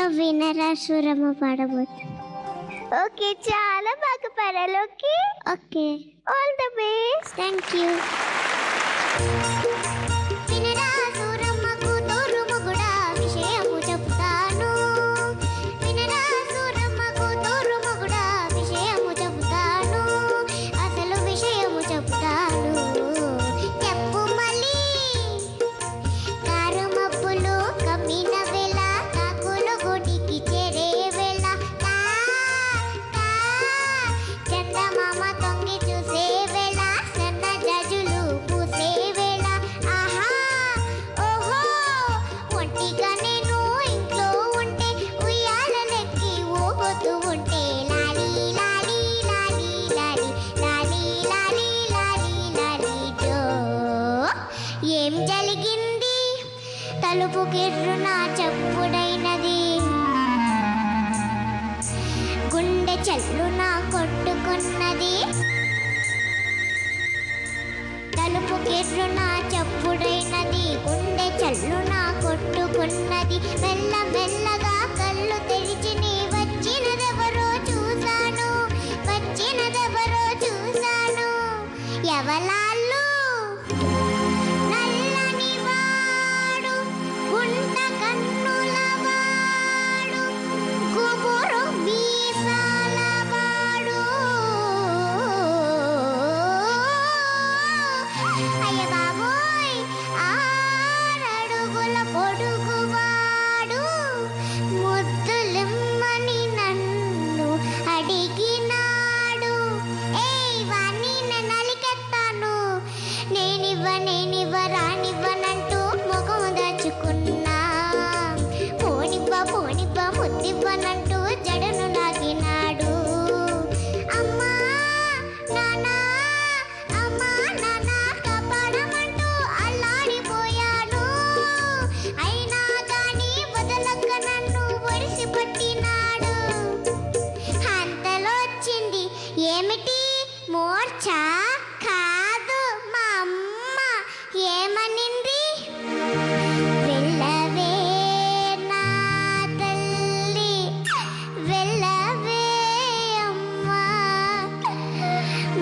నేను వినరాసురమ్మ పాడబోతున్నా. ఓకే, చాలా బాగా పాడాలి. Okay okay, all the best. Thank you. ఏం జరిగింది? తలుపు గిర్రున చప్పుడైనది, గుండె చల్లున కొట్టుకున్నది. తలుపు గిర్రున చప్పుడైనది, గుండె చల్లున కొట్టుకున్నది. మెల్ల మెల్లగా కళ్ళు తెరిచి నీ వచ్చినదెవరో చూశాను, వచ్చినదెవరో చూశాను. ఎవలాళ్ళు? ముద్దివ్వనంటూ జడను లాగినాడు. అమ్మా నానా, అమ్మా నానా కాపాడమంటూ అల్లాడిపోయాను. అయినా కానీ వదలక నన్ను ఒడిసి పట్టినాడు. అంతలో వచ్చింది ఏమిటి? మూర్ఛ కాదు, మా అమ్మ. ఏమనింది?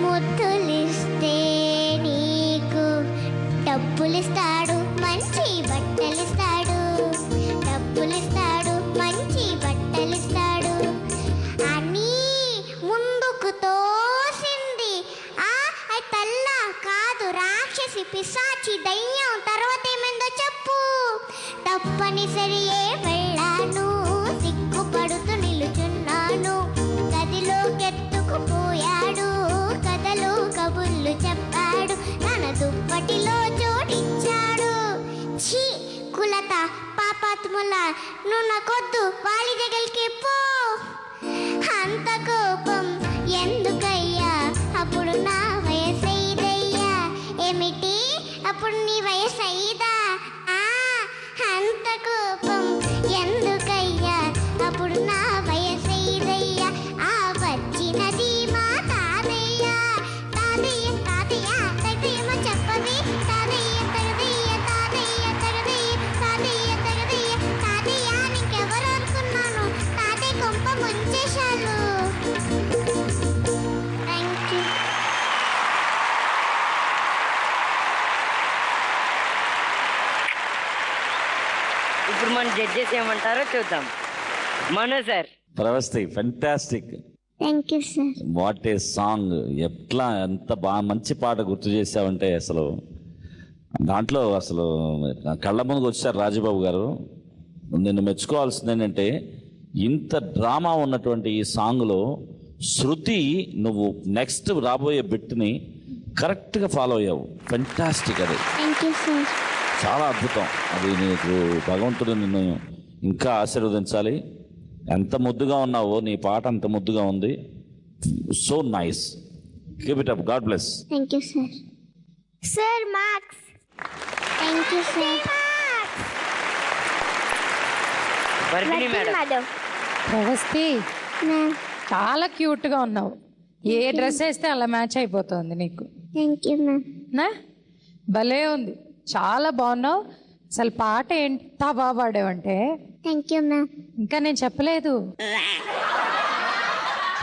ముద్దులిస్తే నీకు డబ్బులిస్తాడు, మంచి బట్టలిస్తాడు. డబ్బులిస్తాడు, మంచి బట్టలిస్తాడు అని ముందుకు తోసింది. తల్ల కాదు, రాక్షసి, పిశాచి, దయ్యం. తర్వాత ఏమైందో చెప్పు. తప్పనిసరియే వెళ్ళాను, సిగ్గుపడుతూ నిలుచున్నాను. గదిలోకెత్తుకుపోయాడు, కథలు కబుర్లు చెప్పాడు. తన దుప్పటిలో జోడించాడు. ఛీ కులత, పాపాత్ముల, నువ్వు నాకొద్దు, వాళ్ళ దగ్గరికి పో. అంత కోపం ఎందుకయ్యా? అప్పుడు నా వయసైదయ్యా. ఏమిటి? అప్పుడు నీ వయసైదా? అంత కోపం ఎందుకయ్యా? అప్పుడు నా వయసైదయ్యా. వచ్చినది మా తాతయ్య. తాతయ్య తాతయ్య తగదయ్యమో చెప్పవి. తాతయ్య తగదయ్య, తాతయ్య తగదయ్య, తాతయ్య తగదయ్య. తాతయ్య నీకెవరు అనుకున్నాను? తాతయ్య కొంప ముంచేశాను. Thank you. ఇప్పుడు మన జడ్జెస్ ఏమంటారో చూద్దాం. Mano sir. Pravasthi, fantastic. Thank you sir. What a song! ఎట్లా ఎంత బాగా మంచి పాట గుర్తు చేసావంటే అసలు దాంట్లో అసలు కళ్ళ ముందుకు వచ్చారు రాజబాబు గారు. నిన్ను మెచ్చుకోవాల్సింది ఏంటంటే ఇంత డ్రామా ఉన్నటువంటి ఈ సాంగ్లో శృతి నువ్వు నెక్స్ట్ రాబోయే బిట్ని కరెక్ట్గా ఫాలో అయ్యావు. ఫెంటాస్టిక్. అది థ్యాంక్ యూ సార్. చాలా అద్భుతం. అది నీకు భగవంతుడు నిన్ను ఇంకా ఆశీర్వదించాలి. ఎంత ముద్దుగా ఉన్నావో, నీ పాట అంత ముద్దుగా ఉంది. So nice. Keep it up. God bless. Thank you sir. Sir marks. Thank you sir. Pravasthi, చాలా క్యూట్గా ఉన్నావు. ఏ డ్రెస్ వేస్తే అలా మ్యాచ్ అయిపోతుంది నీకు. Thank you ma'am. నా భలే ఉంది, చాలా బాగున్నావు. అసలు పాట ఎంత బాగా పాడావంటే థ్యాంక్ యూ మ్యామ్. ఇంకా నేను చెప్పలేదు.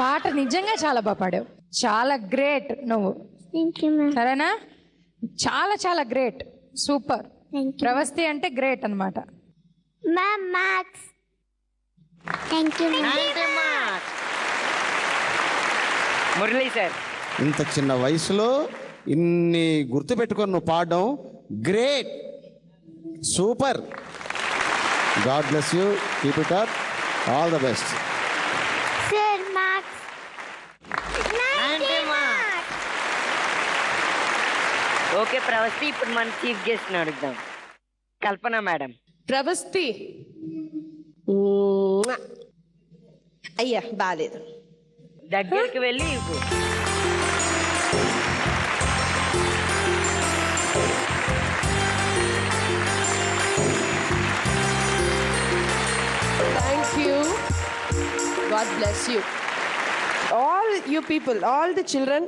పాట నిజంగా చాలా బాగా పాడావు. చాలా గ్రేట్ నువ్వు. Thank you ma'am. సరేనా? చాలా చాలా great, super. Thank you Pravasthi అంటే గ్రేట్ అన్నమాట. Ma'am. Maths. Thank you ma'am. Murali sir, ఇంత చిన్న వయసులో ఇన్ని గుర్తుపెట్టుకొని నువ్వు పాడడం great, super. God bless you, keep it up, all the best. Sir maths. Okay Pravasthi, ఇప్పుడు మన చీఫ్ గెస్ట్ ని అడుగుదాం. కల్పన మేడం. ప్రవస్తి. అయ్యా బాలేదు. దగ్గరికి వెళ్ళి ఇవ్వు. Thank you. God bless you. All you people, all the children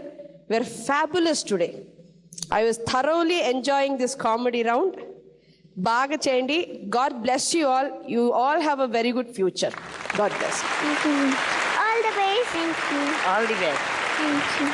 were fabulous today. I was thoroughly enjoying this comedy round. Baga cheyandi. God bless you all. You all have a very good future. God bless. Thank you. All the best. Thank you. All the best. Thank you.